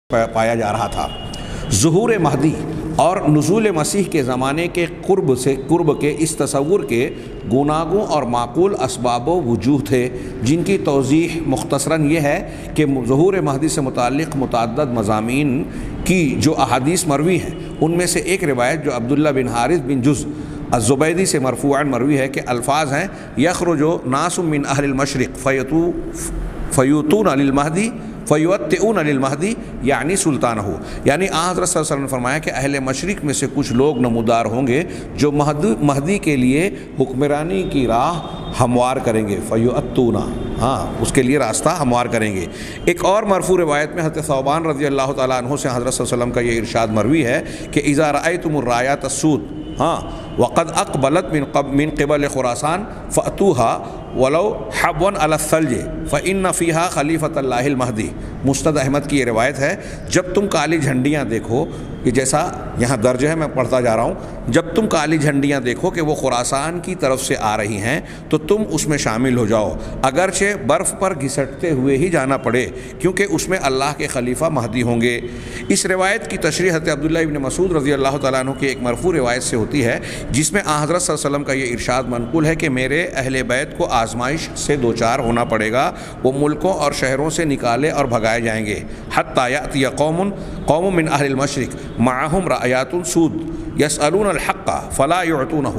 پایا جا رہا تھا۔ ظہور مہدی اور نزول مسیح کے زمانے کے قرب کے اس تصور کے گوناگوں اور معقول اسباب و وجوہ تھے، جن کی توضیح مختصراً یہ ہے کہ ظہور مہدی سے متعلق متعدد مضامین کی جو احادیث مروی ہیں، ان میں سے ایک روایت جو عبداللہ بن حارث بن جز الزبیدی سے مرفوعاً مروی ہے کہ الفاظ ہیں: یخرج ناس من اہل المشرق فیوتون للمہدی فیوتئون للمہدی یعنی سلطانہ، یعنی حضرت صلی اللہ علیہ وسلم نے فرمایا کہ اہل مشرق میں سے کچھ لوگ نمودار ہوں گے جو مہدی کے لیے حکمرانی کی راہ ہموار کریں گے، فیوتون، اس کے لیے راستہ ہموار کریں گے۔ ایک اور مرفوع روایت میں حضرت ثوبان رضی اللہ تعالیٰ عنہ سے حضرت صلی اللہ علیہ وسلم کا یہ ارشاد مروی ہے کہ اذا رأیتم الرایات السود وقد اقبلت من قبل خراسان فأتوها ولو حبوا على الثلج فإن فيها خلیفۃ اللہ المہدی۔ مسند احمد کی یہ روایت ہے، جب تم کالی جھنڈیاں دیکھو، کہ جیسا یہاں درج ہے میں پڑھتا جا رہا ہوں، جب تم کالی جھنڈیاں دیکھو کہ وہ خراسان کی طرف سے آ رہی ہیں تو تم اس میں شامل ہو جاؤ، اگرچہ برف پر گھسٹتے ہوئے ہی جانا پڑے، کیونکہ اس میں اللہ کے خلیفہ مہدی ہوں گے۔ اس روایت کی تشریح حضرت عبداللہ ابن مسعود رضی اللہ تعالیٰ عنہ کی ایک مرفوع روایت سے ہوتی ہے، جس میں حضرت صلی اللہ علیہ وسلم کا یہ ارشاد منقول ہے کہ میرے اہل بیت کو آزمائش سے دوچار ہونا پڑے گا، وہ ملکوں اور شہروں سے نکالے اور بھگائے جائیں گے، حتی یأتی قوم من اہل المشرق معہم رایات سود یسألون الحق فلا یعطونہ۔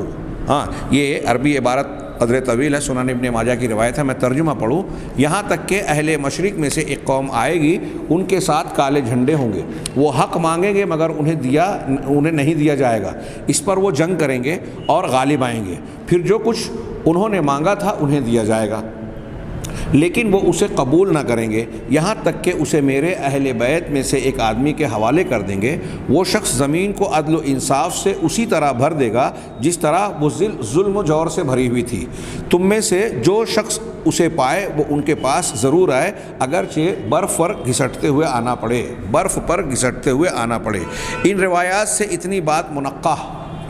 یہ عربی عبارت قدر طویل ہے، سنن ابن ماجہ کی روایت ہے، میں ترجمہ پڑھوں۔ یہاں تک کہ اہل مشرق میں سے ایک قوم آئے گی، ان کے ساتھ کالے جھنڈے ہوں گے، وہ حق مانگیں گے مگر انہیں نہیں دیا جائے گا، اس پر وہ جنگ کریں گے اور غالب آئیں گے، پھر جو کچھ انہوں نے مانگا تھا انہیں دیا جائے گا، لیکن وہ اسے قبول نہ کریں گے، یہاں تک کہ اسے میرے اہل بیت میں سے ایک آدمی کے حوالے کر دیں گے، وہ شخص زمین کو عدل و انصاف سے اسی طرح بھر دے گا جس طرح وہ ظلم و جور سے بھری ہوئی تھی۔ تم میں سے جو شخص اسے پائے وہ ان کے پاس ضرور آئے، اگرچہ برف پر گھسٹتے ہوئے آنا پڑے۔ ان روایات سے اتنی بات منقع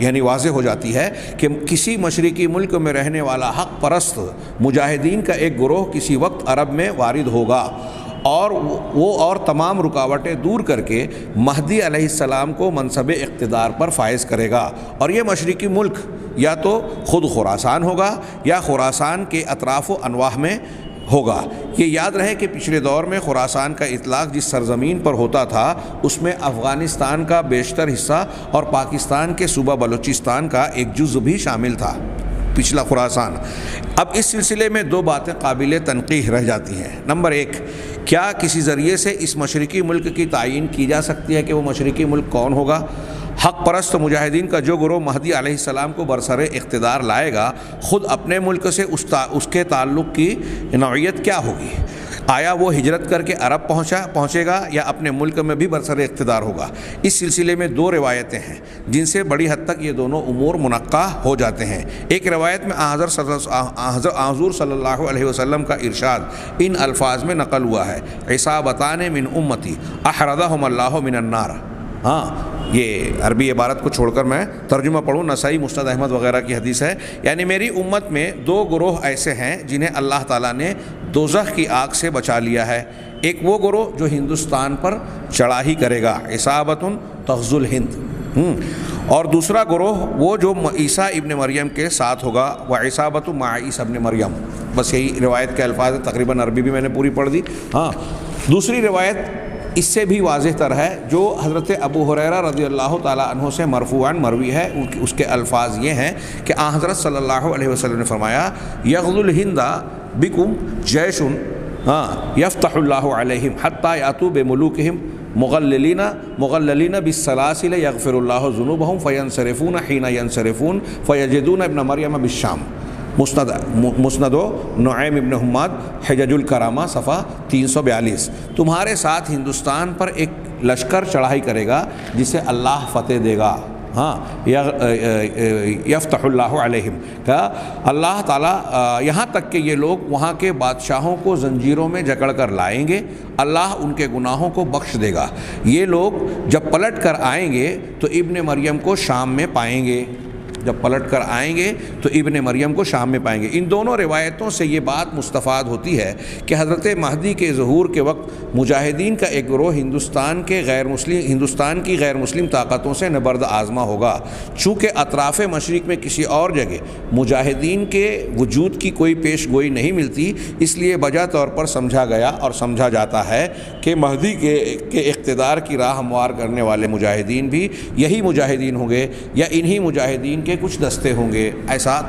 یعنی واضح ہو جاتی ہے کہ کسی مشرقی ملک میں رہنے والا حق پرست مجاہدین کا ایک گروہ کسی وقت عرب میں وارد ہوگا، اور تمام رکاوٹیں دور کر کے مہدی علیہ السلام کو منصب اقتدار پر فائز کرے گا، اور یہ مشرقی ملک یا تو خود خراسان ہوگا یا خراسان کے اطراف و انواح میں ہوگا۔ یہ یاد رہے کہ پچھلے دور میں خراسان کا اطلاق جس سرزمین پر ہوتا تھا اس میں افغانستان کا بیشتر حصہ اور پاکستان کے صوبہ بلوچستان کا ایک جزء بھی شامل تھا، پچھلا خراسان۔ اب اس سلسلے میں دو باتیں قابل تنقیح رہ جاتی ہیں۔ نمبر ایک، کیا کسی ذریعے سے اس مشرقی ملک کی تعیین کی جا سکتی ہے کہ وہ مشرقی ملک کون ہوگا؟ حق پرست مجاہدین کا جو گروہ مہدی علیہ السلام کو برسر اقتدار لائے گا، خود اپنے ملک سے اس کے تعلق کی نوعیت کیا ہوگی؟ آیا وہ ہجرت کر کے عرب پہنچے گا یا اپنے ملک میں بھی برسر اقتدار ہوگا؟ اس سلسلے میں دو روایتیں ہیں جن سے بڑی حد تک یہ دونوں امور منقع ہو جاتے ہیں۔ ایک روایت میں حضور صلی اللہ علیہ وسلم کا ارشاد ان الفاظ میں نقل ہوا ہے: عصابتان من امتی احرزہم اللہ من النار۔ یہ عربی عبارت کو چھوڑ کر میں ترجمہ پڑھوں، نسائی، مسند احمد وغیرہ کی حدیث ہے، یعنی میری امت میں دو گروہ ایسے ہیں جنہیں اللہ تعالیٰ نے دوزخ کی آگ سے بچا لیا ہے۔ ایک وہ گروہ جو ہندوستان پر چڑھائی کرے گا، عصابۃ تغزو الہند، اور دوسرا گروہ وہ جو عیسیٰ ابن مریم کے ساتھ ہوگا، وعصابۃ مع عیسیٰ ابن مریم۔ بس یہی روایت کے الفاظ ہیں، تقریباً عربی بھی میں نے پوری پڑھ دی۔ دوسری روایت اس سے بھی واضح تر ہے جو حضرت ابو ہریرہ رضی اللہ تعالیٰ عنہ سے مرفوعاً مروی ہے، اس کے الفاظ یہ ہیں کہ حضرت صلی اللہ علیہ وسلم نے فرمایا: یغزو الہند بکم جیش یفتح اللہ علیہم حتی یاتوا بملوکہم مغللین بالسلاسل یغفر اللہ ذنوبہم فینصرفون حین ینصرفون فیجدون ابن مریم بالشام۔ مسند نعیم ابن حماد حجج الکرامہ صفحہ 342۔ تمہارے ساتھ ہندوستان پر ایک لشکر چڑھائی کرے گا جسے اللہ فتح دے گا، یفتح اللہ علیہم، کہ اللہ تعالیٰ یہاں تک کہ یہ لوگ وہاں کے بادشاہوں کو زنجیروں میں جکڑ کر لائیں گے، اللہ ان کے گناہوں کو بخش دے گا۔ یہ لوگ جب پلٹ کر آئیں گے تو ابن مریم کو شام میں پائیں گے۔ جب پلٹ کر آئیں گے تو ابن مریم کو شام میں پائیں گے۔ ان دونوں روایتوں سے یہ بات مستفاد ہوتی ہے کہ حضرت مہدی کے ظہور کے وقت مجاہدین کا ایک گروہ ہندوستان کی غیر مسلم طاقتوں سے نبرد آزما ہوگا۔ چونکہ اطراف مشرق میں کسی اور جگہ مجاہدین کے وجود کی کوئی پیش گوئی نہیں ملتی، اس لیے بجا طور پر سمجھا گیا اور سمجھا جاتا ہے کہ مہدی کے اقتدار کی راہ ہموار کرنے والے مجاہدین بھی یہی مجاہدین ہوں گے یا انہی مجاہدین کے کچھ دستے ہوں گے، ایسا